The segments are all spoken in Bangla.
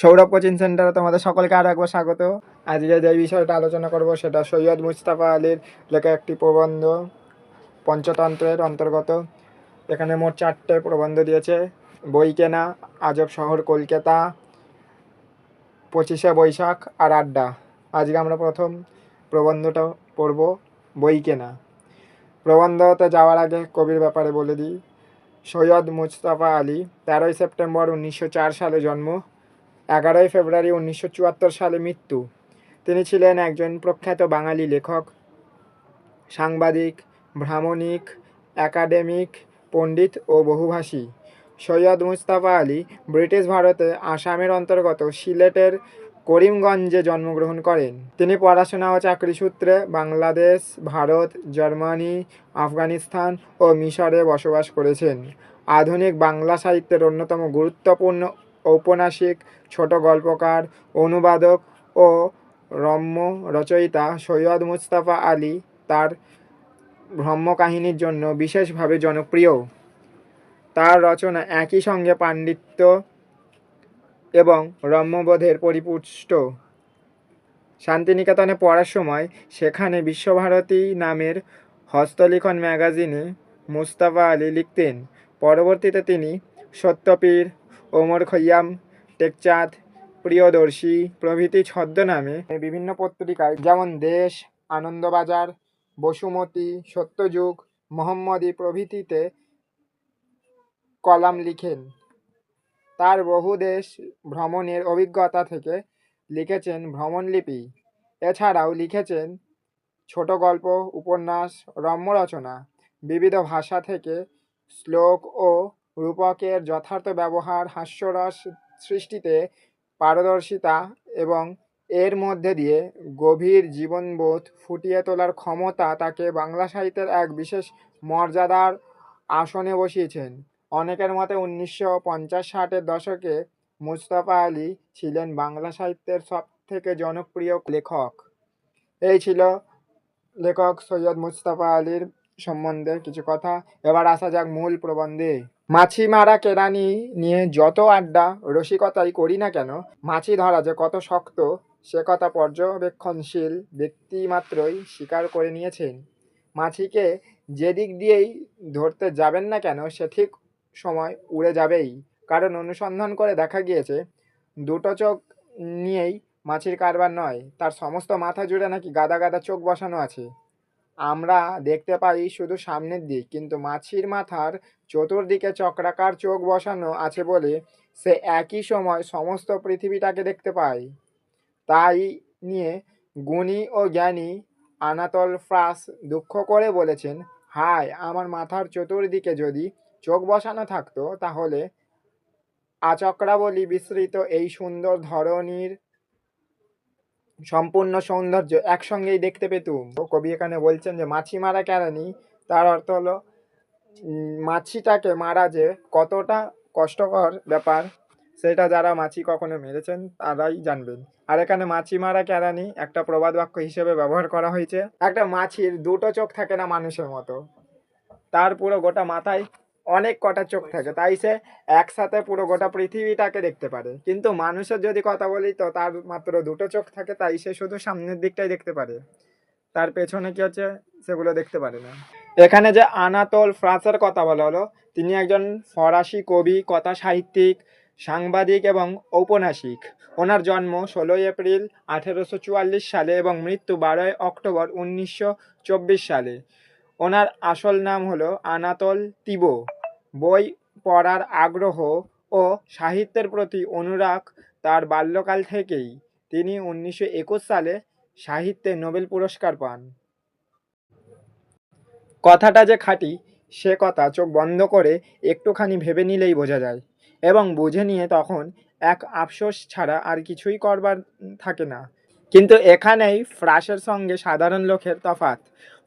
সৌরভ কোচিং সেন্টারে তোমাদের সকলকে আরও একবার স্বাগত। আজকে যে বিষয়টা আলোচনা করব সেটা সৈয়দ মুজতবা আলীর লেখা একটি প্রবন্ধ, পঞ্চতন্ত্রের অন্তর্গত। এখানে মোট 4টে প্রবন্ধ দিয়েছে। বই কেনা, আজব শহর কলকাতা, 25শে বৈশাখ আর আড্ডা। আজকে আমরা প্রথম প্রবন্ধটা পড়ব, বই কেনা। প্রবন্ধতে যাওয়ার আগে কবির ব্যাপারে বলে দিই। সৈয়দ মুজতবা আলী 13ই সেপ্টেম্বর 1904 সালে জন্ম, 11ই ফেব্রুয়ারি 1974 সালে মৃত্যু। তিনি ছিলেন একজন প্রখ্যাত বাঙালি লেখক, সাংবাদিক, ভ্রামণিক, একাডেমিক, পণ্ডিত ও বহুভাষী। সৈয়দ মুজতবা আলী ব্রিটিশ ভারতে আসামের অন্তর্গত সিলেটের করিমগঞ্জে জন্মগ্রহণ করেন। তিনি পড়াশোনা ও চাকরি সূত্রে বাংলাদেশ, ভারত, জার্মানি, আফগানিস্তান ও মিশরে বসবাস করেছেন। আধুনিক বাংলা সাহিত্যের অন্যতম গুরুত্বপূর্ণ ঔপন্যাসিক, ছোট গল্পকার, অনুবাদক ও রম্য রচয়িতা সৈয়দ মুজতবা আলী তার ব্রহ্মকাহিনীর জন্য বিশেষভাবে জনপ্রিয়। তার রচনা একই সঙ্গে পাণ্ডিত্য এবং রম্যবোধের পরিপুষ্ট। শান্তিনিকেতনে পড়ার সময় সেখানে বিশ্বভারতী নামের হস্তলিখন ম্যাগাজিনে মুজতবা আলী লিখতেন। পরবর্তীতে তিনি সত্যপীর, ওমর খৈয়াম, টেকচাঁদ, প্রিয়দর্শী প্রভৃতি ছদ্মনামে বিভিন্ন পত্রিকায় যেমন দেশ, আনন্দবাজার, বসুমতী, সত্যযুগ, মোহাম্মদী প্রভৃতিতে কলাম লিখেন। তার বহু দেশ ভ্রমণের অভিজ্ঞতা থেকে লিখেছেন ভ্রমণলিপি। এছাড়াও লিখেছেন ছোট গল্প, উপন্যাস, রম্য রচনা। বিবিধ ভাষা থেকে শ্লোক ও রূপকের যথার্থ ব্যবহার, হাস্যরস সৃষ্টিতে পারদর্শিতা এবং এর মধ্যে দিয়ে গভীর জীবনবোধ ফুটিয়ে তোলার ক্ষমতা তাকে বাংলা সাহিত্যের এক বিশেষ মর্যাদার আসনে বসিয়েছেন। অনেকের মতে 1950-60-এর দশকে মুজতবা আলী ছিলেন বাংলা সাহিত্যের সবথেকে জনপ্রিয় লেখক। এই ছিল লেখক সৈয়দ মুজতবা আলীর সম্বন্ধে কিছু কথা। এবার আসা যাক মূল প্রবন্ধে। মাছি মারা কেরানি নিয়ে যত আড্ডা রসিকতাই করি না কেন, মাছি ধরা যে কত শক্ত সে কথা পর্যবেক্ষণশীল ব্যক্তিমাত্রই স্বীকার করে নিয়েছেন। মাছিকে যেদিক দিয়েই ধরতে যাবেন না কেন সে ঠিক সময় উড়ে যাবেই। কারণ অনুসন্ধান করে দেখা গিয়েছে দুটো চোখ নিয়েই মাছির কারবার নয়, তার সমস্ত মাথা জুড়ে নাকি গাদা গাদা চোখ বসানো আছে। আমরা দেখতে পাই শুধু সামনের দিক, কিন্তু মাছির মাথার চতুর্দিকে চক্রাকার চোখ বসানো আছে বলে সে একই সময় সমস্ত পৃথিবীটাকে দেখতে পায়। তাই নিয়ে গুণী ও জ্ঞানী আনাতোল ফ্রান্স দুঃখ করে বলেছেন, হায়, আমার মাথার চতুর্দিকে যদি চোখ বসানো থাকতো তাহলে আচক্রাবলী বিস্তৃত এই সুন্দর ধরনীর সম্পূর্ণ সৌন্দর্য একসঙ্গেই দেখতে পেতুম। কবি এখানে বলছেন যে মাছি মারা কেরানি, তার অর্থ হলো মাছিটাকে মারা যে কতটা কষ্টকর ব্যাপার সেটা যারা মাছি কখনো মেরেছেন তারাই জানবেন। আর এখানে মাছি মারা কেরানি একটা প্রবাদ বাক্য হিসেবে ব্যবহার করা হয়েছে। একটা মাছির দুটো চোখ থাকে না মানুষের মতো, তার পুরো গোটা মাথায় অনেক কটা চোখ থাকে, তাই সে একসাথে পুরো গোটা পৃথিবীটাকে দেখতে পারে। কিন্তু মানুষের যদি কথা বলি তো তার মাত্র দুটো চোখ থাকে, তাই সে শুধু সামনের দিকটাই দেখতে পারে, তার পেছনে কি হচ্ছে সেগুলো দেখতে পারে না। এখানে যে আনাতোল ফ্রান্সের কথা বলা হলো, তিনি একজন ফরাসি কবি, কথা সাহিত্যিক, সাংবাদিক এবং ঔপন্যাসিক। ওনার জন্ম 16 এপ্রিল 1844 সালে এবং মৃত্যু 12 অক্টোবর 1924 সালে। ওনার আসল নাম হলো আনাতোল তিবো। বই পড়ার আগ্রহ ও সাহিত্যের প্রতি অনুরাগ তার বাল্যকাল থেকেই। তিনি 1921 সালে সাহিত্যে নোবেল পুরস্কার পান। কথাটা যে খাঁটি সে কথা চোখ বন্ধ করে একটুখানি ভেবে নিলেই বোঝা যায়, এবং বুঝে নিয়ে তখন এক আফসোস ছাড়া আর কিছুই করবার থাকে না। কিন্তু এখানেই ফ্রাসের সঙ্গে সাধারণ লোকের তফাৎ।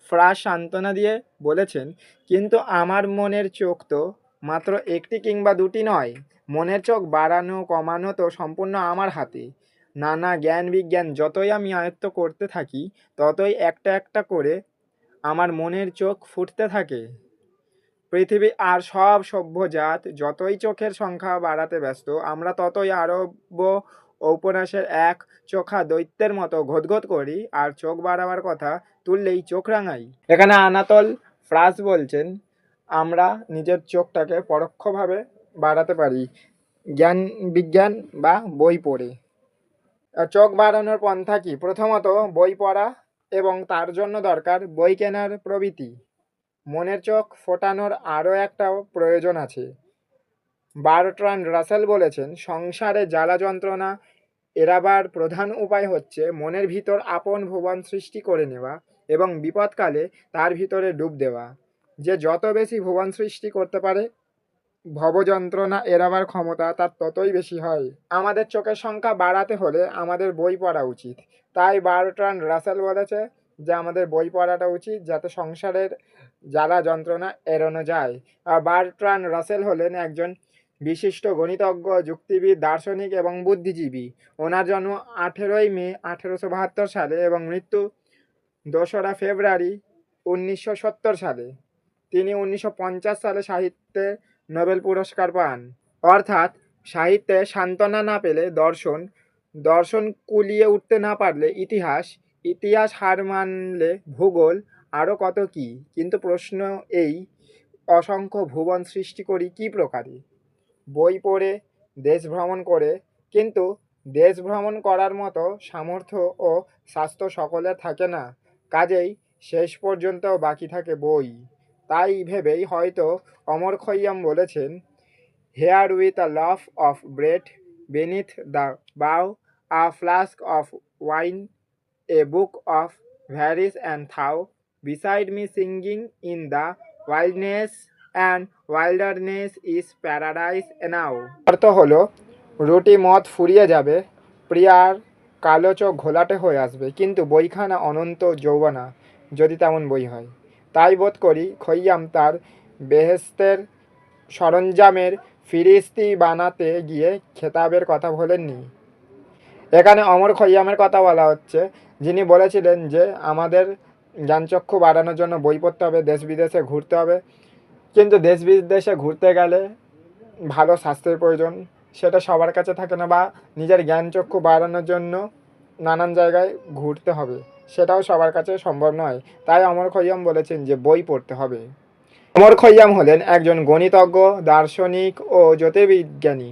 ফ্রাস সান্ত্বনা দিয়ে বলেছেন, কিন্তু আমার মনের চোখ তো মাত্র একটি কিংবা দুটি নয়, মনের চোখ বাড়ানো কমানো তো সম্পূর্ণ আমার হাতে। নানা জ্ঞান বিজ্ঞান যতই আমি আয়ত্ত করতে থাকি ততই একটা একটা করে আমার মনের চোখ ফুটতে থাকে। পৃথিবী আর সব সভ্য জাত যতই চোখের সংখ্যা বাড়াতে ব্যস্ত, আমরা ততই আরব্য ঔপন্যাসের এক চোখা দৈত্যের মতো ঘোতঘোত করি, আর চোখ বাড়াবার কথা তুললেই চোখ রাঙাই। এখানে আনাতোল ফ্রান্স বলছেন, আমরা নিজের চোখটাকে পরোক্ষভাবে বাড়াতে পারি জ্ঞান বিজ্ঞান বা বই পড়ে। চোখ বাড়ানোর পন্থা কি? প্রথমত বই পড়া, এবং তার জন্য দরকার বই কেনার প্রবৃত্তি। মনের চোখ ফোটানোর আরও একটা প্রয়োজন আছে। বারট্রান্ড রাসেল বলেছেন, সংসারে জ্বালা যন্ত্রণা এড়াবার প্রধান উপায় হচ্ছে মনের ভিতর আপন ভুবন সৃষ্টি করে নেওয়া এবং বিপদকালে তার ভিতরে ডুব দেওয়া। যে যত বেশি ভুবন সৃষ্টি করতে পারে, ভবযন্ত্রণা এড়াবার ক্ষমতা তার ততই বেশি হয়। আমাদের চোখের সংখ্যা বাড়াতে হলে আমাদের বই পড়া উচিত। তাই বারট্রান্ড রাসেল বলেছে যে আমাদের বই পড়াটা উচিত, যাতে সংসারের জ্বালা যন্ত্রণা এড়ানো যায়। আর বারট্রান্ড রাসেল হলেন একজন বিশিষ্ট গণিতজ্ঞ, যুক্তিবিদ, দার্শনিক এবং বুদ্ধিজীবী। ওনার জন্ম 18ই মে 1872 সালে এবং মৃত্যু 2রা ফেব্রুয়ারি 1970 সালে। তিনি 1950 সালে সাহিত্যে নোবেল পুরস্কার পান। অর্থাৎ সাহিত্যে সান্ত্বনা না পেলে দর্শন, দর্শন কুলিয়ে উঠতে না পারলে ইতিহাস, ইতিহাস হার মানলে ভূগোল, আরও কত কি। কিন্তু প্রশ্ন এই, অসংখ্য ভুবন সৃষ্টি করি কী প্রকারে? বই পড়ে, দেশ ভ্রমণ করে। কিন্তু দেশ ভ্রমণ করার মতো সামর্থ্য ও স্বাস্থ্য সকলের থাকে না, কাজেই শেষ পর্যন্ত বাকি থাকে বই। তাই ভেবেই হয়তো অমর খৈয়াম বলেছেন, here with a loaf of bread beneath the bough, a flask of wine, a book of verses and thou, beside me singing in the wilderness and wilderness is paradise now। অর্থ হলো, রুটি মদ ফুরিয়ে যাবে, প্রিয়ার কালো চোখ ঘোলাটে হয়ে আসবে, কিন্তু বইখানা অনন্ত যৌবনা, যদি তেমন বই হয়। তাই বোধ করি খৈয়াম তার বেহেস্তের সরঞ্জামের ফিরিস্তি বানাতে গিয়ে খেতাবের কথা ভোলেননি। এখানে অমর খৈয়ামের কথা বলা হচ্ছে, যিনি বলেছিলেন যে আমাদের জ্ঞানচক্ষু বাড়ানোর জন্য বই পড়তে হবে, দেশ বিদেশে ঘুরতে হবে। কিন্তু দেশ বিদেশে ঘুরতে গেলে ভালো স্বাস্থ্যের প্রয়োজন, সেটা সবার কাছে থাকে না, বা নিজের জ্ঞানচক্ষু বাড়ানোর জন্য নানান জায়গায় ঘুরতে হবে, সেটাও সবার কাছে সম্ভব নয়। তাই অমর খৈয়াম বলেছেন যে বই পড়তে হবে। অমর খৈয়াম হলেন একজন গণিতজ্ঞ, দার্শনিক ও জ্যোতির্বিজ্ঞানী।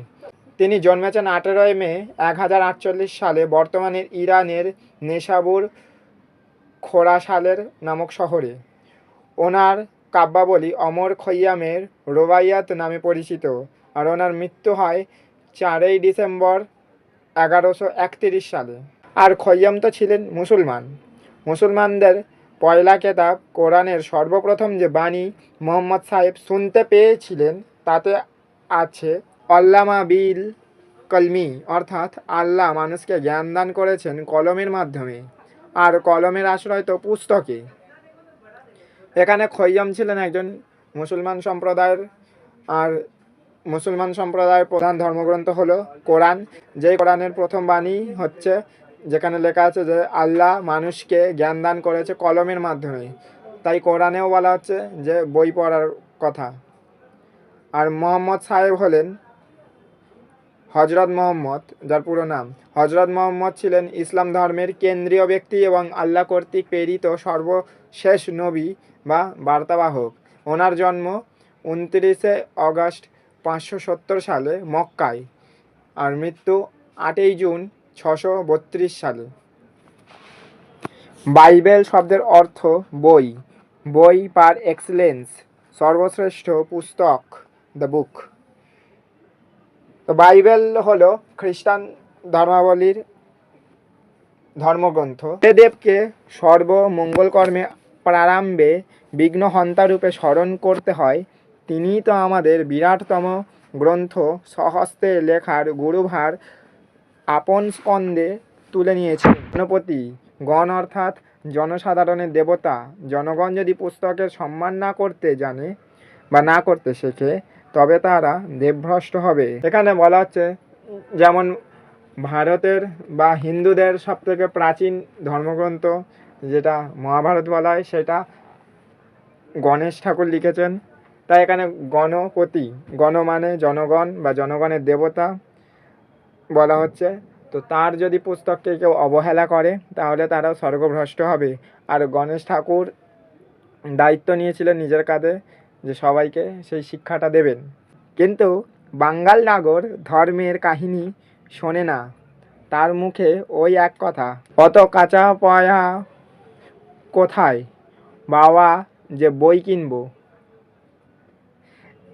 তিনি জন্মেছেন 18ই মে 1048 সালে বর্তমানের ইরানের নেশাবুর খোরাসালের নামক শহরে। ওনার কাব্যাবলী অমর খৈয়ামের রোবাইয়াত নামে পরিচিত। আর ওনার মৃত্যু হয় 4ই ডিসেম্বর 1131 সালে। আর খৈয়াম তো ছিলেন মুসলমান। মুসলমানদের পয়লা কেতাব কোরআনের সর্বপ্রথম যে বাণী মোহাম্মদ সাহেব শুনতে পেয়েছিলেন, তাতে আছে আল্লামা বিল কলমি, অর্থাৎ আল্লাহ মানুষকে জ্ঞান দান করেছেন কলমের মাধ্যমে, আর কলমের আশ্রয় তো পুস্তকে। এখানে খৈয়াম ছিলেন একজন মুসলমান সম্প্রদায়ের, আর মুসলমান সম্প্রদায়ের প্রধান ধর্মগ্রন্থ হলো কোরআন, যেই কোরআনের প্রথম বাণী হচ্ছে, যেখানে লেখা আছে যে আল্লাহ মানুষকে জ্ঞান দান করেছে কলমের মাধ্যমে। তাই কোরআনেও বলা হচ্ছে যে বই পড়ার কথা। আর মোহাম্মদ সাহেব হলেন হজরত মোহাম্মদ, যার পুরো নাম। হজরত মোহাম্মদ ছিলেন ইসলাম ধর্মের কেন্দ্রীয় ব্যক্তি এবং আল্লাহ কর্তৃক প্রেরিত সর্বশেষ নবী বা বার্তাবাহক। ওনার জন্ম 29 অগস্ট 570 সালে মক্কায়, আর মৃত্যু 8ই জুন 632 সালে। বাইবেল শব্দের অর্থ বই, বই পার এক্সেলেন্স, সর্বশ্রেষ্ঠ পুস্তক, দ্য বুক। তো বাইবেল হলো খ্রিস্টান ধর্মাবলীর ধর্মগ্রন্থ। দেবকে সর্বমঙ্গলকর্মে প্রারম্ভে বিঘ্নহন্তা রূপে স্মরণ করতে হয়। তিনিই তো আমাদের বিরাটতম গ্রন্থ স্বহস্তে লেখার গুরুভার আপন স্কন্ধে তুলে নিয়েছেন। গণপতি, গণ অর্থাৎ জনসাধারণের দেবতা। জনগণ যদি পুস্তকের সম্মান না করতে জানে বা না করতে শেখে, তবে তারা দেবভ্রষ্ট হবে। এখানে বলা হচ্ছে, যেমন ভারতের বা হিন্দুদের সবথেকে প্রাচীন ধর্মগ্রন্থ যেটা মহাভারত বলা হয়, সেটা গণেশ ঠাকুর লিখেছেন। তাই এখানে গণপতি, গণ মানে জনগণ বা জনগণের দেবতা বলা হচ্ছে। তো তার যদি পুস্তককে কেউ অবহেলা করে তাহলে তারাও স্বর্গভ্রষ্ট হবে। আর গণেশ ঠাকুর দায়িত্ব নিয়েছিলেন নিজের কাঁধে যে সবাইকে সেই শিক্ষাটা দেবেন। কিন্তু বাঙ্গাল নাগর ধর্মের কাহিনী শোনে না, তার মুখে ওই এক কথা, অত কাঁচা পয়া কোথায় বাবা যে বই কিনবো।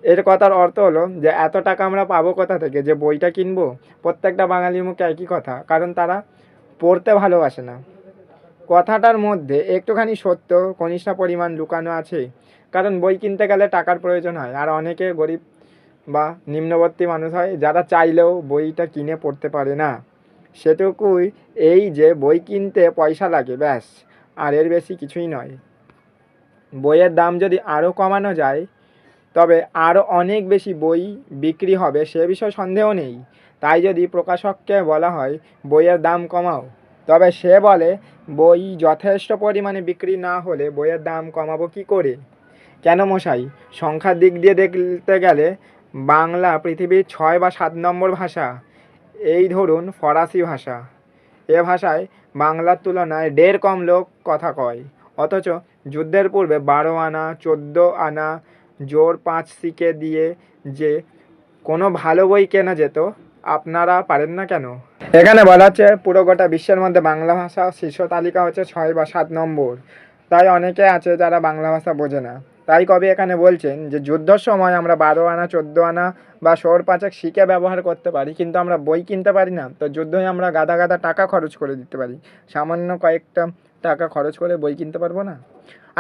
এর কথার অর্থ হলো যে এত টাকা আমরা পাবো কোথা থেকে যে বইটা কিনবো। প্রত্যেকটা বাঙালির মুখে একই কথা, কারণ তারা পড়তে ভালোবাসে না। কথাটার মধ্যে একটুখানি সত্য কনিষ্ঠা পরিমাণ লুকানো আছে, কারণ বই কিনতে গেলে টাকার প্রয়োজন হয়। আর অনেকে গরিব বা নিম্নবর্তী মানুষ হয় যারা চাইলেও বইটা কিনে পড়তে পারে না। সেটুকুই, এই যে বই কিনতে পয়সা লাগে ব্যাস, আর এর বেশি কিছুই নয়। বইয়ের দাম যদি আরও কমানো যায় তবে আরও অনেক বেশি বই বিক্রি হবে, সে বিষয়ে সন্দেহ নেই। তাই যদি প্রকাশককে বলা হয় বইয়ের দাম কমাও, তবে সে বলে বই যথেষ্ট পরিমাণে বিক্রি না হলে বইয়ের দাম কমাবো কী করে। কেন মশাই, সংখ্যার দিক দিয়ে দেখতে গেলে বাংলা পৃথিবীর 6 বা 7 নম্বর ভাষা। এই ধরুন ফরাসি ভাষা, এ ভাষায় বাংলার তুলনায় 1.5 কম লোক কথা কয়, অথচ যুদ্ধের পূর্বে 12 আনা 14 আনা জোর 5 সিকে দিয়ে যে কোনো ভালো বই কেনা যেত, আপনারা পারেন না কেন? এখানে বলা হচ্ছে পুরো গোটা বিশ্বের মধ্যে বাংলা ভাষা শীর্ষ তালিকা হচ্ছে 6 বা 7 নম্বর। তাই অনেকে আছে যারা বাংলা ভাষা বোঝে না। তাই কবি এখানে বলছেন যে যুদ্ধর সময় আমরা 12 আনা 14 আনা বা শোর 5 শিকে ব্যবহার করতে পারি, কিন্তু আমরা বই কিনতে পারি না। তো যুদ্ধে আমরা গাদা গাদা টাকা খরচ করে দিতে পারি, সামান্য কয়েকটা টাকা খরচ করে বই কিনতে পারবো না।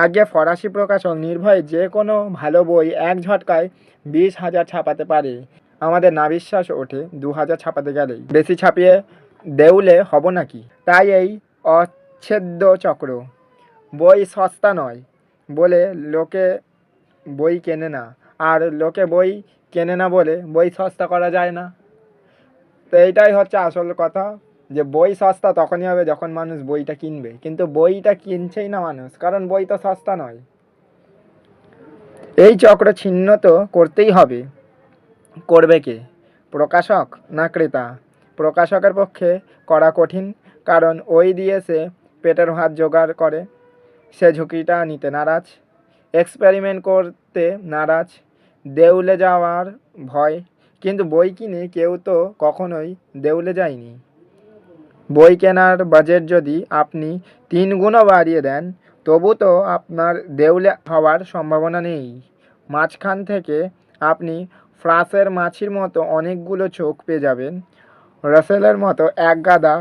আগে ফরাসি প্রকাশক নির্ভয়ে যে কোনো ভালো বই এক ঝটকায় 20,000 ছাপাতে পারে। আমাদের নাবিশ্বাস ওঠে 2,000 ছাপাতে গেলেই। বেশি ছাপিয়ে দেউলে হব নাকি? তাই এই অচ্ছেদ্য চক্র। বই সস্তা নয় বলে লোকে বই কেনে না, আর লোকে বই কেনে না বলে বই সস্তা করা যায় না। তো এইটাই হচ্ছে আসল কথা, যে বই সস্তা তখনই হবে যখন মানুষ বইটা কিনবে, কিন্তু বইটা কিনছেই না মানুষ, কারণ বই তো সস্তা নয়। এই চক্র ছিন্ন তো করতেই হবে। করবে কে? প্রকাশক না ক্রেতা? প্রকাশকের পক্ষে করা কঠিন, কারণ ওই দিয়ে সে পেটের ভাত জোগাড় করে, সে ঝুঁকিটা নিতে নারাজ, এক্সপেরিমেন্ট করতে নারাজ, দেউলে যাওয়ার ভয়। কিন্তু বই কিনে কেউ তো কখনোই দেউলে যায়নি। বই কেনার বাজেট যদি আপনি 3 গুণও বাড়িয়ে দেন, তবু তো আপনার দেউলে হওয়ার সম্ভাবনা নেই। মাঝখান থেকে আপনি ফ্রাঁসের মাছির মতো অনেকগুলো চোখ পেয়ে যাবেন, রাসেলের মতো এক গাদা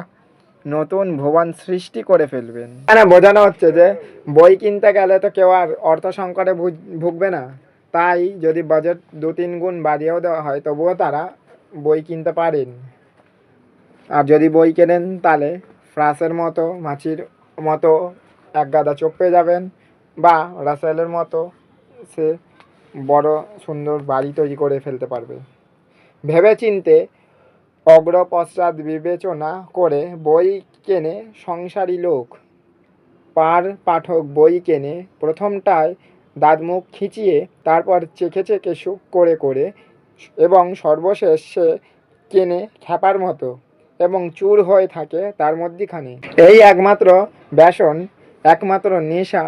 নতুন ভুবন সৃষ্টি করে ফেলবেন। মানে বোঝানো হচ্ছে যে বই কিনতে গেলে তো কেউ আর অর্থ সংকটে ভুগবে না। তাই যদি বাজেট 2-3 গুণ বাড়িয়েও দেওয়া হয় তবুও তারা বই কিনতে পারেন। আর যদি বই কেনেন তাহলে ফ্রাঁসের মতো মাছির মতো এক গাদা চোখ পেয়ে যাবেন, বা রাসেলের মতো সে বড় সুন্দর বাড়ি তৈরি করে ফেলতে পারবে। ভেবেচিন্তে অগ্রপশ্চাৎ বিবেচনা করে বই কেনে সংসারী লোক। পাঠক বই কেনে প্রথমটায় দাঁতমুখ খিচিয়ে, তারপর চেখে চেখে সুখ করে করে, এবং সর্বশেষ সে কেনে খ্যাপার মতো এবং চুর হয়ে থাকে তার মধ্যিখানে। এই একমাত্র ব্যসন, একমাত্র নেশা,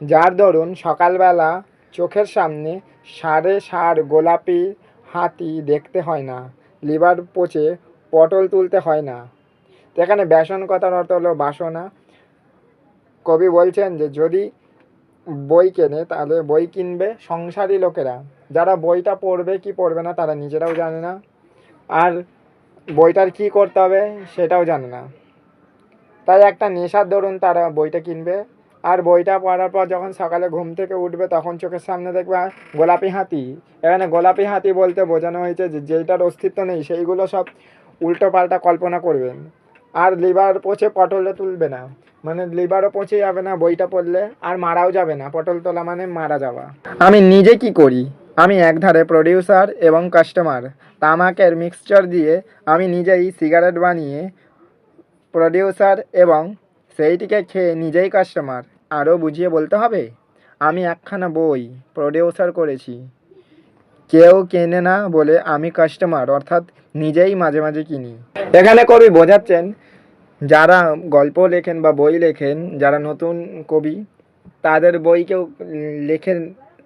যার দরুন সকালবেলা চোখের সামনে সাড়ে সার গোলাপি হাতি দেখতে হয় না, লিভার পচে পটল তুলতে হয় না। তো এখানে ব্যসন কথার অর্থ হলো বাসনা। কবি বলছেন যে যদি বই কেনে তাহলে বই কিনবে সংসারী লোকেরা, যারা বইটা পড়বে কি পড়বে না তারা নিজেরাও জানে না, আর বইটার কি করতে হবে সেটাও জানে না। তাই একটা নেশার দরুন তারা বইটা কিনবে, আর বইটা পড়ার পর যখন সকালে ঘুম থেকে উঠবে তখন চোখের সামনে দেখবে গোলাপি হাতি। এখানে গোলাপি হাতি বলতে বোঝানো হয়েছে যে যেটার অস্তিত্ব নেই সেইগুলো সব উল্টো পাল্টা কল্পনা করবেন। আর লিভার পচে পটলে তুলবে না, মানে লিভারও পচে যাবে না বইটা পড়লে, আর মারাও যাবে না। পটল তোলা মানে মারা যাওয়া। আমি নিজে কি করি? আমি একধারে প্রডিউসার এবং কাস্টমার। তামাকের মিক্সচার দিয়ে আমি নিজেই সিগারেট বানিয়ে প্রডিউসার, এবং সেইটিকে খেয়ে নিজেই কাস্টমার। আরও বুঝিয়ে বলতে হবে? আমি একখানা বই প্রডিউসার করেছি, কেউ কেনে না বলে আমি কাস্টমার, অর্থাৎ নিজেই মাঝে মাঝে কিনি। এখানে কবি বোঝাচ্ছেন যারা গল্প লেখেন বা বই লেখেন, যারা নতুন কবি, তাদের বই কেউ লেখেন,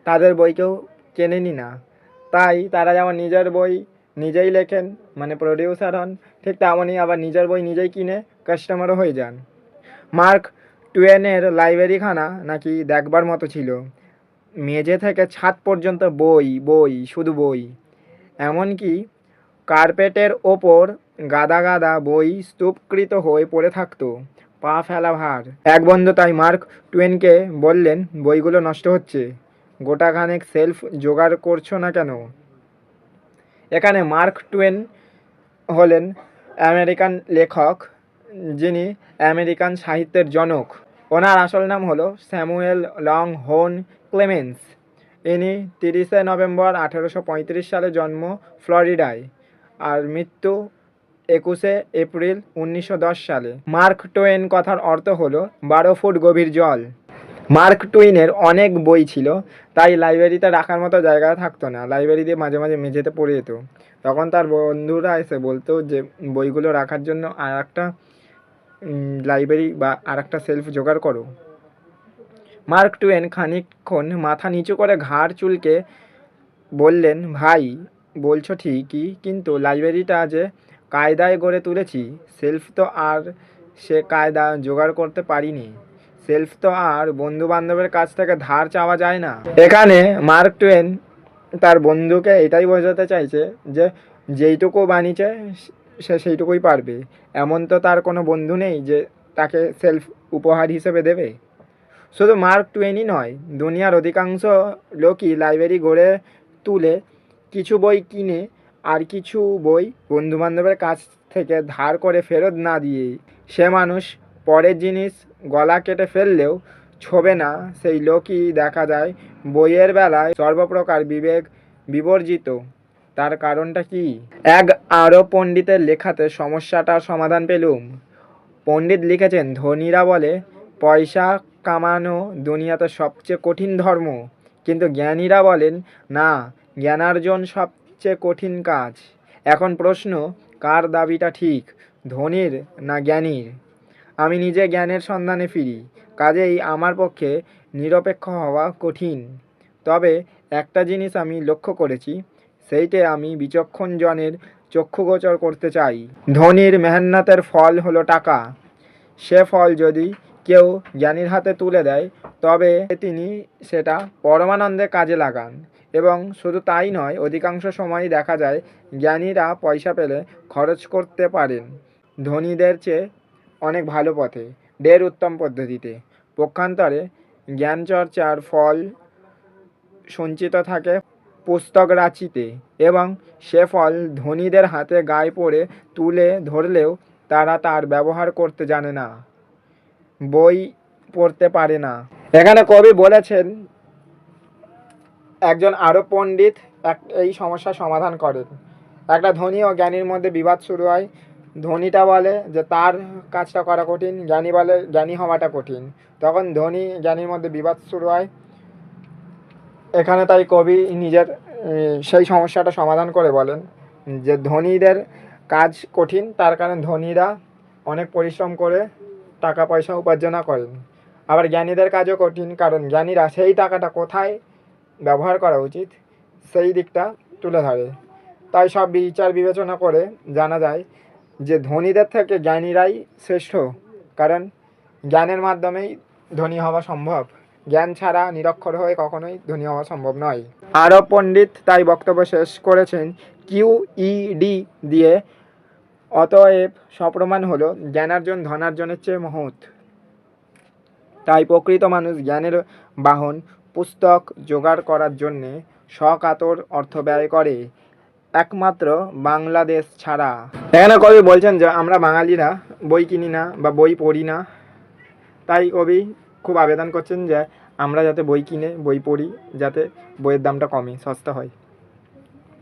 তাদের বই কেউ কেনেনি না। তাই তারা যেমন নিজের বই নিজেই লেখেন, মানে প্রডিউসার হন, ঠিক তেমনই আবার নিজের বই নিজেই কিনে কাস্টমারও হয়ে যান। মার্ক টুয়েনের লাইব্রেরিখানা নাকি দেখবার মতো ছিল। মেঝে থেকে ছাদ পর্যন্ত বই বই, শুধু বই। এমনকি কার্পেটের ওপর গাদা গাদা বই স্তূপকৃত হয়ে পড়ে থাকতো, পা ফেলা ভার। এক বন্ধু তাই মার্ক টুয়েনকে বললেন, বইগুলো নষ্ট হচ্ছে, গোটাখানেক সেলফ জোগাড় করছো না কেন? এখানে মার্ক টুয়েন হলেন আমেরিকান লেখক, যিনি আমেরিকান সাহিত্যের জনক। ওনার আসল নাম হলো স্যামুয়েল লং হোর্ন ক্লেমেন্স। ইনি 30শে নভেম্বর 1835 সালে জন্ম ফ্লোরিডায়, আর মৃত্যু 21শে এপ্রিল 1910 সালে। মার্ক টোয়েন কথার অর্থ হলো 12 ফুট গভীর জল। মার্ক টুইনের অনেক বই ছিল, তাই লাইব্রেরিতে রাখার মতো জায়গা থাকতো না। লাইব্রেরি দিয়ে মাঝে মাঝে মেঝেতে পড়ে যেত। তখন তার বন্ধুরা এসে বলতো যে বইগুলো রাখার জন্য আর একটা লাইব্রেরি বা আর একটা সেলফ জোগাড় করো। মার্ক টুয়েন খানিকক্ষণ মাথা নিচু করে ঘাড় চুলকে বললেন, ভাই বলছো ঠিকই, কিন্তু লাইব্রেরিটা যে কায়দায় গড়ে তুলেছি, সেলফ তো আর সে কায়দা জোগাড় করতে পারিনি। সেলফ তো আর বন্ধু বান্ধবের কাছ থেকে ধার চাওয়া যায় না। এখানে মার্ক টুয়েন তার বন্ধুকে এটাই বোঝাতে চাইছে যে যেইটুকু বানিয়েছে সে সেইটুকুই পারবে। এমন তো তার কোনো বন্ধু নেই যে তাকে সেলফ উপহার হিসেবে দেবে। শুধু মার্ক টুয়েনই নয়, দুনিয়ার অধিকাংশ লোকই লাইব্রেরি গড়ে তুলে কিছু বই কিনে আর কিছু বই বন্ধুবান্ধবের কাছ থেকে ধার করে ফেরত না দিয়ে। সে মানুষ পরের জিনিস গলা কেটে ফেললেও ছোবে না, সেই লোকই দেখা যায় বইয়ের বেলায় সর্বপ্রকার বিবেক বিবর্জিত। তার কারণটা কি? এক আরব পণ্ডিতের লেখাতে সমস্যাটার সমাধান পেলুম। পণ্ডিত লিখেছেন, ধনীরা বলে পয়সা কামানো দুনিয়াতে সবচেয়ে কঠিন ধর্ম, কিন্তু জ্ঞানীরা বলেন না, জ্ঞানার্জন সবচেয়ে কঠিন কাজ। এখন প্রশ্ন, কার দাবিটা ঠিক, ধনীর না জ্ঞানীর? আমি নিজে জ্ঞানের সন্ধানে ফিরি, কাজেই আমার পক্ষে নিরপেক্ষ হওয়া কঠিন। তবে একটা জিনিস আমি লক্ষ্য করেছি, সেইটে আমি বিচক্ষণ জনের চক্ষুগোচর করতে চাই। ধনীর মেহনতের ফল হলো টাকা। সে ফল যদি কেউ জ্ঞানীর হাতে তুলে দেয়, তবে তিনি সেটা পরমানন্দে কাজে লাগান। এবং শুধু তাই নয়, অধিকাংশ সময়ই দেখা যায় জ্ঞানীরা পয়সা পেলে খরচ করতে পারেন ধনীদের চেয়ে অনেক ভালো পথে, ঢের উত্তম পদ্ধতিতে। পক্ষান্তরে জ্ঞানচর্চার ফল সঞ্চিত থাকে পুস্তক রাচিতে, এবং সে ফল ধনীদের হাতে গায়ে পড়ে তুলে ধরলেও তারা তার ব্যবহার করতে জানে না, বই পড়তে পারে না। এখানে কবি বলেছেন একজন আরব পণ্ডিত এই সমস্যার সমাধান করেন। একটা ধনী ও জ্ঞানীর মধ্যে বিবাদ শুরু হয়। ধনীটা বলে যে তার কাজটা করা কঠিন, জ্ঞানী বলে জ্ঞানী হওয়াটা কঠিন। তখন ধনী জ্ঞানীর মধ্যে বিবাদ শুরু হয়। এখানে তাই কবি নিজের সেই সমস্যাটা সমাধান করে বলেন যে ধনীদের কাজ কঠিন, তার কারণ ধনীরা অনেক পরিশ্রম করে টাকা পয়সা উপার্জন করেন। আবার জ্ঞানীদের কাজও কঠিন, কারণ জ্ঞানীরা সেই টাকাটা কোথায় ব্যবহার করা উচিত সেই দিকটা তুলে ধরে। তাই সব বিচার বিবেচনা করে জানা যায় যে ধনীদের থেকে জ্ঞানীরাই শ্রেষ্ঠ, কারণ জ্ঞানের মাধ্যমেই ধনী হওয়া সম্ভব। জ্ঞান ছাড়া নিরক্ষর হয়ে কখনোই ধনী হওয়া সম্ভব নয়। আরব পণ্ডিত তাই বক্তব্য শেষ করেছেন QED দিয়ে, অতএব সপ্রমাণ হলো জ্ঞানার্জন ধনার্জনের চেয়ে মহৎ। তাই প্রকৃত মানুষ জ্ঞানের বাহন পুস্তক জোগাড় করার জন্যে সকাতর অর্থ ব্যয় করে, একমাত্র বাংলাদেশ ছাড়া। এখানে কবি বলছেন যে আমরা বাঙালিরা বই কিনি না বা বই পড়ি না, তাই কবি খুব আবেদন করছেন যে আমরা যাতে বই কিনে বই পড়ি, যাতে বইয়ের দামটা কমে, সস্তা হয়।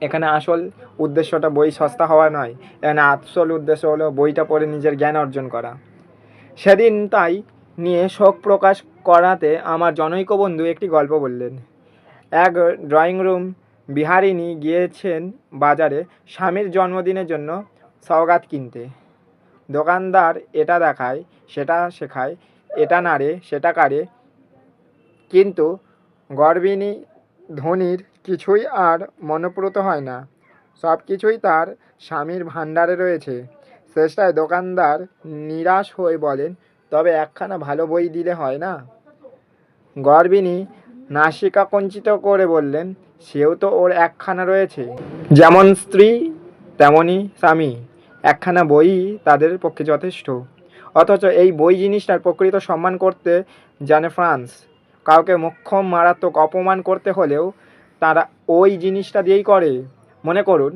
এখানে আসল উদ্দেশ্যটা বই সস্তা হওয়া নয়, এখানে আসল উদ্দেশ্য হলো বইটা পড়ে নিজের জ্ঞান অর্জন করা। সেদিন তাই নিয়ে শোক প্রকাশ করাতে আমার জনৈক বন্ধু একটি গল্প বললেন। এক ড্রয়িং রুম বিহারিণী গিয়েছেন বাজারে স্বামীর জন্মদিনের জন্য সওগাত কিনতে। দোকানদার এটা দেখায়, সেটা শেখায়, এটা নাড়ে, সেটা কাড়ে, কিন্তু গর্বিণী ধনীর কিছুই আর মনঃপূত হয় না। সব কিছুই তার স্বামীর ভাণ্ডারে রয়েছে। শেষটায় দোকানদার নিরাশ হয়ে বলেন, তবে একখানা ভালো বই দিলে হয় না? গর্বিণী নাসিকা কুঞ্চিত করে বললেন, সেও তো ওর একখানা রয়েছে। যেমন স্ত্রী তেমনই স্বামী, একখানা বই তাদের পক্ষে যথেষ্ট। অথচ এই বই জিনিসটার প্রকৃত সম্মান করতে জানে ফ্রান্স। কাউকে মোক্ষম মারাত্মক অপমান করতে হলেও তারা ওই জিনিসটা দিয়েই করে। মনে করুন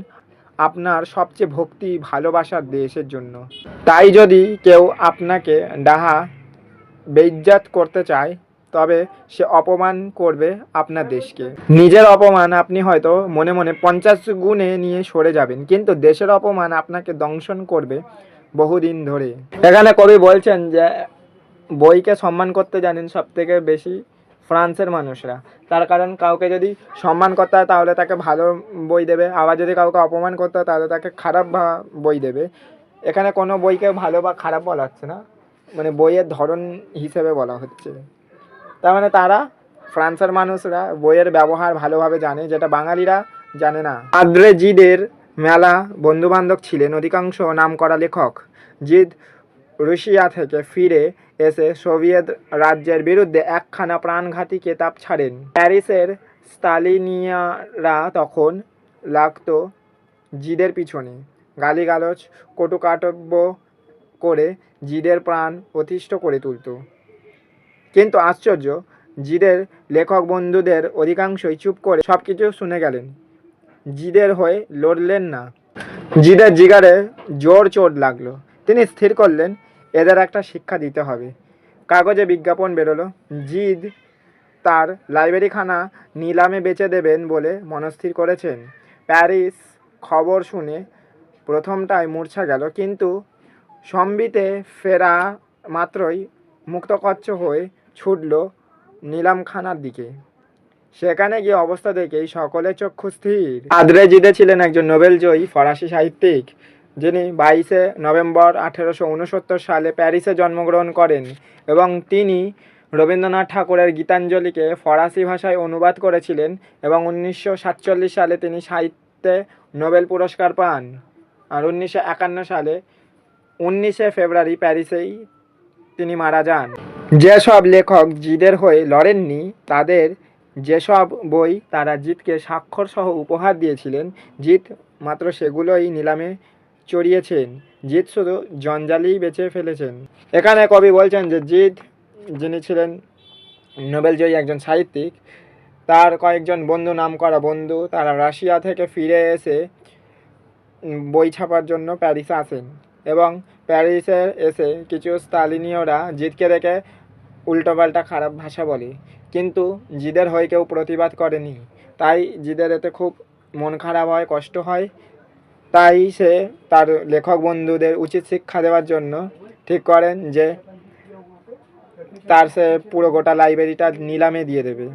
আপনার সবচেয়ে ভক্তি ভালোবাসার দেশের জন্য। তাই যদি কেউ আপনাকে ডাহা বেইজ্জত করতে চায়, তবে সে অপমান করবে আপনার দেশকে। নিজের অপমান আপনি হয়তো মনে মনে 50 গুণে নিয়ে সরে যাবেন, কিন্তু দেশের অপমান আপনাকে দংশন করবে বহুদিন ধরে। এখানে কবি বলছেন যে বইকে সম্মান করতে জানেন সব থেকে বেশি ফ্রান্সের মানুষরা। তার কারণ কাউকে যদি সম্মান করতে হয় তাহলে তাকে ভালো বই দেবে, আবার যদি কাউকে অপমান করতে হয় তাহলে তাকে খারাপ বই দেবে। এখানে কোনো বইকে ভালো বা খারাপ বলা হচ্ছে না, মানে বইয়ের ধরন হিসেবে বলা হচ্ছে। তার মানে তারা ফ্রান্সের মানুষরা বইয়ের ব্যবহার ভালোভাবে জানে, যেটা বাঙালিরা জানে না। আদ্রে জিদের মেলা বন্ধুবান্ধব ছিলেন অধিকাংশ নামকরা লেখক। জিদ রুশিয়া থেকে ফিরে এসে সোভিয়েত রাজ্যের বিরুদ্ধে একখানা প্রাণঘাতী কেতাব ছাড়েন। প্যারিসের স্তালিনীয়রা তখন লাগতো জিদের পিছনে, গালিগালাজ কটুকাটব্য করে জিদের প্রাণ অতিষ্ঠ করে তুলত। কিন্তু আশ্চর্য, জিদের লেখক বন্ধুদের অধিকাংশই চুপ করে সব কিছু শুনে গেলেন, জিদের হয়ে লড়লেন না। জিদের জিগারে জোর চোট লাগলো। তিনি স্থির করলেন এদের একটা শিক্ষা দিতে হবে। কাগজে বিজ্ঞাপন বেরোলো, জিদ তার লাইব্রেরিখানা নিলামে বেচে দেবেন বলে মনস্থির করেছেন। প্যারিস খবর শুনে প্রথমটায় মূর্ছা গেল, কিন্তু সম্বিতে ফেরা মাত্রই মুক্তকচ্ছ হয়ে ছুটল নিলামখানার দিকে। সেখানে গিয়ে অবস্থা দেখেই সকলের চক্ষু স্থির। আদ্রে জিদে ছিলেন একজন নোবেলজয়ী ফরাসি সাহিত্যিক, যিনি 22শে নভেম্বর 1869 সালে প্যারিসে জন্মগ্রহণ করেন এবং তিনি রবীন্দ্রনাথ ঠাকুরের গীতাঞ্জলিকে ফরাসি ভাষায় অনুবাদ করেছিলেন এবং 1947 সালে তিনি সাহিত্যে নোবেল পুরস্কার পান। আর 1951 সালে 19শে ফেব্রুয়ারি প্যারিসেই তিনি মারা যান। যেসব লেখক জিদের হয়ে লড়েননি, তাদের যেসব বই তারা জিদকে স্বাক্ষর সহ উপহার দিয়েছিলেন, জিদ মাত্র সেগুলোই নিলামে চড়িয়েছেন। জিদ শুধু জঞ্জালই বেঁচে ফেলেছেন। এখানে কবি বলছেন যে জিদ, যিনি ছিলেন নোবেলজয়ী একজন সাহিত্যিক, তার কয়েকজন বন্ধু, নামকরা বন্ধু, তারা রাশিয়া থেকে ফিরে এসে বই ছাপার জন্য প্যারিসে আসেন এবং প্যারিসে এসে কিছু স্তালিনীয়রা জিদকে দেখে উল্টোপাল্টা খারাপ ভাষা বলে, কিন্তু জিদের হয়ে কেউ প্রতিবাদ করেনি। তাই জিদের এতে খুব মন খারাপ হয়, কষ্ট হয়। তাই সে তার লেখক বন্ধুদের উচিত শিক্ষা দেওয়ার জন্য ঠিক করেন যে সে পুরো গোটা লাইব্রেরিটা নিলামে দিয়ে দেবে।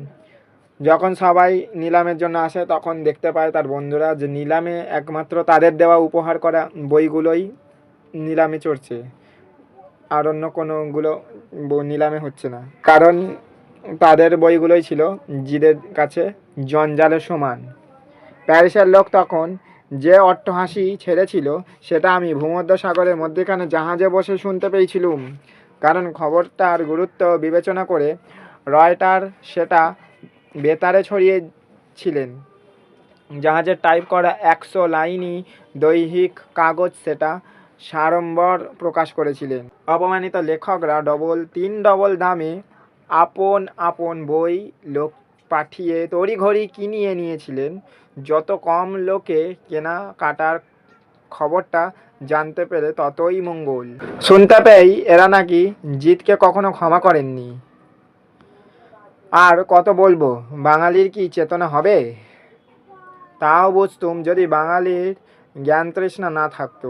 যখন সবাই নিলামের জন্য আসে তখন দেখতে পায় তার বন্ধুরা যে নিলামে একমাত্র তাদের দেওয়া উপহার করা বইগুলোই নিলামে চড়ছে, আর অন্য কোনোগুলো নিলামে হচ্ছে না, কারণ তাদের বইগুলোই ছিল জিদের কাছে জঞ্জালের সমান। প্যারিসের লোক তখন যে অট্টহাসি ছেড়েছিল সেটা আমি ভূমধ্যসাগরের মধ্যেখানে জাহাজে বসে শুনতে পেয়েছিলুম, কারণ খবরটার গুরুত্ব বিবেচনা করে রয়টার সেটা বেতারে ছড়িয়েছিলেন। জাহাজের টাইপ করা 100 লাইনই দৈহিক কাগজ সেটা সাড়ম্বর প্রকাশ করেছিলেন। অপমানিত লেখকরা তিন ডবল দামে আপন আপন বই লোক পাঠিয়ে তড়িঘড়ি কিনিয়ে নিয়েছিলেন। যত কম লোকে কেনা কাটার খবরটা জানতে পেরে ততই মঙ্গল। শুনতে পেয়েই এরা নাকি জিদকে কখনো ক্ষমা করেননি। আর কত বলবো, বাঙালির কি চেতনা হবে? তাও বুঝতুম যদি বাঙালির জ্ঞানতৃষ্ণা না থাকতো।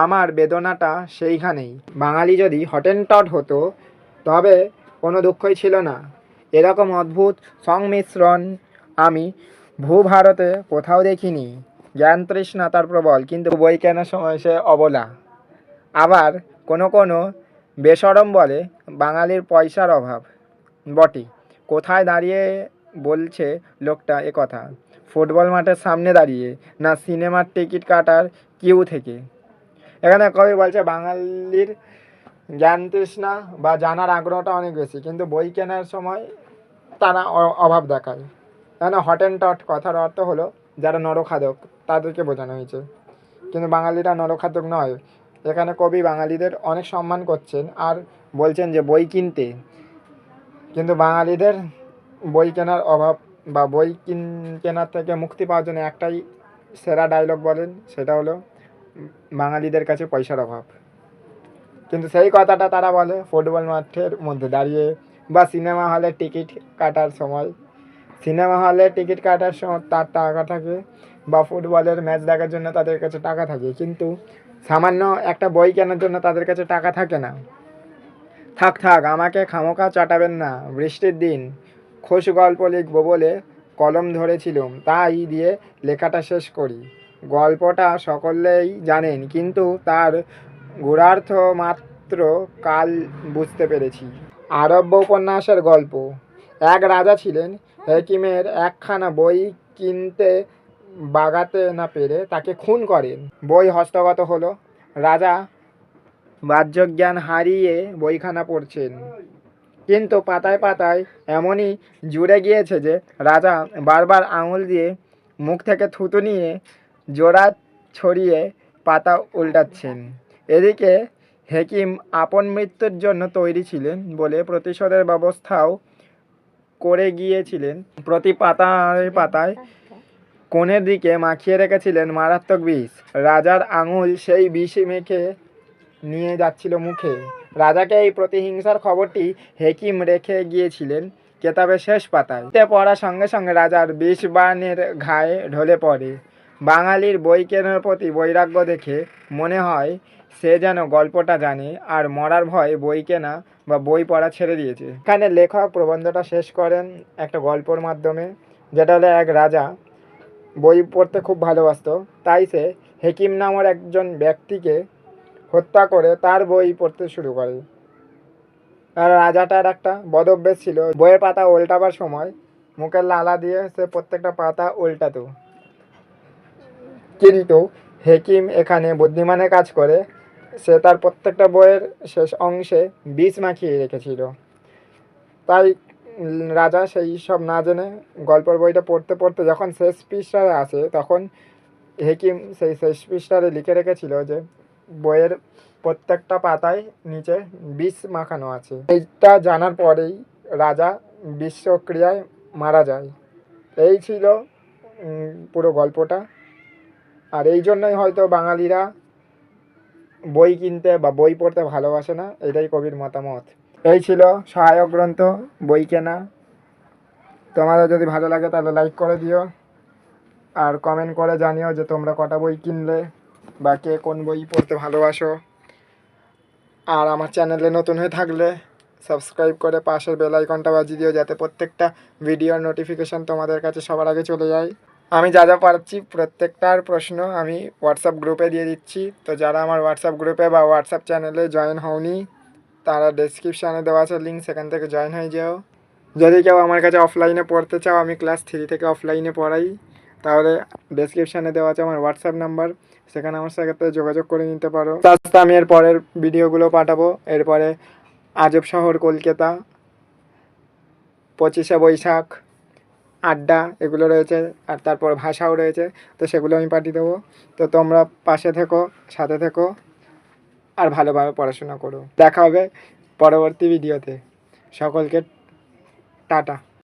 আমার বেদনাটা সেইখানেই। বাঙালি যদি হটেনটট হতো তবে কোনো দুঃখই ছিল না। এরকম অদ্ভুত সংমিশ্রণ আমি ভূভারতে কোথাও দেখিনি। জ্ঞান তৃষ্ণা তার প্রবল, কিন্তু বই কেনার সময় সে অবলা। আবার কোনো কোনো বেশরম বলে বাঙালির পয়সার অভাব। বটে, কোথায় দাঁড়িয়ে বলছে লোকটা এ কথা? ফুটবল মাঠের সামনে দাঁড়িয়ে, না সিনেমার টিকিট কাটার কিউ থেকে? এখানে কবি বলছে বাঙালির জ্ঞান তৃষ্ণা বা জানার আগ্রহটা অনেক বেশি, কিন্তু বই কেনার সময় তারা অভাব দেখায়। এখানে হটেনটট কথার অর্থ হলো যারা নরখাদক তাদেরকে বোঝানো হয়েছে, কিন্তু বাঙালিরা নরখাদক নয়। এখানে কবি বাঙালিদের অনেক সম্মান করছেন আর বলছেন যে বই কিনতে, কিন্তু বাঙালিদের বই কেনার অভাব বা বই কেনার থেকে মুক্তি পাওয়ার জন্য একটাই সেরা ডায়লগ বলেন, সেটা হলো বাঙালিদের কাছে পয়সার অভাব। কিন্তু সেই কথাটা তারা বলে ফুটবল মাঠের মধ্যে দাঁড়িয়ে বা সিনেমা হলে টিকিট কাটার সময়। সিনেমা হলে টিকিট কাটার সময় তার টাকা থাকে, বা ফুটবলের ম্যাচ দেখার জন্য তাদের কাছে টাকা থাকে, কিন্তু সামান্য একটা বই কেনার জন্য তাদের কাছে টাকা থাকে না। থাক থাক, আমাকে খামোকা চাটাবেন না। বৃষ্টির দিন খোশ গল্প লিখবো বলে কলম ধরেছিলুম, তাই দিয়ে লেখাটা শেষ করি। গল্পটা সকলেই জানেন, কিন্তু তার গূঢ়ার্থ মাত্র কাল বুঝতে পেরেছি। আরব্য উপন্যাসের গল্প। এক রাজা ছিলেন, হেকিমের একখানা বই কিনতে বাগাতে না পেরে তাকে খুন করেন। বই হস্তগত হলো। রাজা বাহ্যজ্ঞান হারিয়ে বইখানা পড়ছেন, কিন্তু পাতায় পাতায় এমনই জুড়ে গিয়েছে যে রাজা বারবার আঙুল দিয়ে মুখ থেকে থুতু নিয়ে জোড়া ছড়িয়ে পাতা উল্টাচ্ছেন। এদিকে হেকিম আপন মৃত্যুর জন্য তৈরি ছিলেন বলে প্রতিশোধের ব্যবস্থাও করে গিয়েছিলেন। প্রতি পাতায় পাতায় কোণের দিকে মাখিয়ে রেখেছিলেন মারাত্মক বিষ। রাজার আঙুল সেই বিষ মেখে নিয়ে যাচ্ছিল মুখে। রাজাকে এই প্রতিহিংসার খবরটি হেকিম রেখে গিয়েছিলেন কেতাবের শেষ পাতায়। এতে পড়ার সঙ্গে সঙ্গে রাজার বিষবাণের ঘায়ে ঢলে পড়ে। বাঙালির বই কেনার প্রতি বৈরাগ্য দেখে মনে হয় সে যেন গল্পটা জানে আর মরার ভয় বই কেনা বা বই পড়া ছেড়ে দিয়েছে। এখানে লেখক প্রবন্ধটা শেষ করেন একটা গল্পর মাধ্যমে, যেটা হলো এক রাজা বই পড়তে খুব ভালোবাসতো, তাই সে হেকিম নামের একজন ব্যক্তিকে হত্যা করে তার বই পড়তে শুরু করে। আর রাজাটার একটা বদ অভ্যেস ছিল, বইয়ের পাতা উল্টাবার সময় মুখের লালা দিয়ে সে প্রত্যেকটা পাতা উল্টাতো। কিন্তু হেকিম এখানে বুদ্ধিমানের কাজ করে, সে তার প্রত্যেকটা বইয়ের শেষ অংশে বিষ মাখিয়ে রেখেছিল। তাই রাজা সেই সব না জেনে গল্পের বইটা পড়তে পড়তে যখন শেষ পৃষ্ঠায় আসে, তখন হেকিম সেই শেষ পৃষ্ঠায় লিখে রেখেছিল যে বইয়ের প্রত্যেকটা পাতায় নিচে বিষ মাখানো আছে। এইটা জানার পরেই রাজা বিষক্রিয়ায় মারা যায়। এই ছিল পুরো গল্পটা। আর এই জন্যই হয়তো বাঙালিরা বই কিনতে বা বই পড়তে ভালোবাসে না, এটাই কবির মতামত। এই ছিল সহায়ক গ্রন্থ বই কেনা। তোমাদের যদি ভালো লাগে তাহলে লাইক করে দিও, আর কমেন্ট করে জানিও যে তোমরা কটা বই কিনলে বা কে কোন বই পড়তে ভালোবাসো। আর আমার চ্যানেলে নতুন হয়ে থাকলে সাবস্ক্রাইব করে পাশের বেল আইকনটা বাজিয়ে দিও, যাতে প্রত্যেকটা ভিডিওর নোটিফিকেশান তোমাদের কাছে সবার আগে চলে যায়। আমি যা যা পারছি প্রত্যেকটার প্রশ্ন আমি হোয়াটসঅ্যাপ গ্রুপে দিয়ে দিচ্ছি। তো যারা আমার হোয়াটসঅ্যাপ গ্রুপে বা হোয়াটসঅ্যাপ চ্যানেলে জয়েন হওনি, তারা ডেসক্রিপশানে দেওয়া আছে লিঙ্ক, সেখান থেকে জয়েন হয়ে যাও। যদি কেউ আমার কাছে অফলাইনে পড়তে চাও, আমি ক্লাস 3 থেকে অফলাইনে পড়াই, তাহলে ডেসক্রিপশানে দেওয়া আছে আমার হোয়াটসঅ্যাপ নাম্বার, সেখানে আমার সাথে যোগাযোগ করে নিতে পারো। আস্তে আমি এর পরের ভিডিওগুলো পাঠাবো। এরপরে আজব শহর কলকাতা, 25শে বৈশাখ, আড্ডা, এগুলো রয়েছে, আর তারপর ভাষাও রয়েছে, তো সেগুলো আমি পাঠিয়ে দেবো। তো তোমরা পাশে থেকো, সাথে থেকো, আর ভালোভাবে পড়াশোনা করো। দেখা হবে পরবর্তী ভিডিওতে। সকলকে টাটা।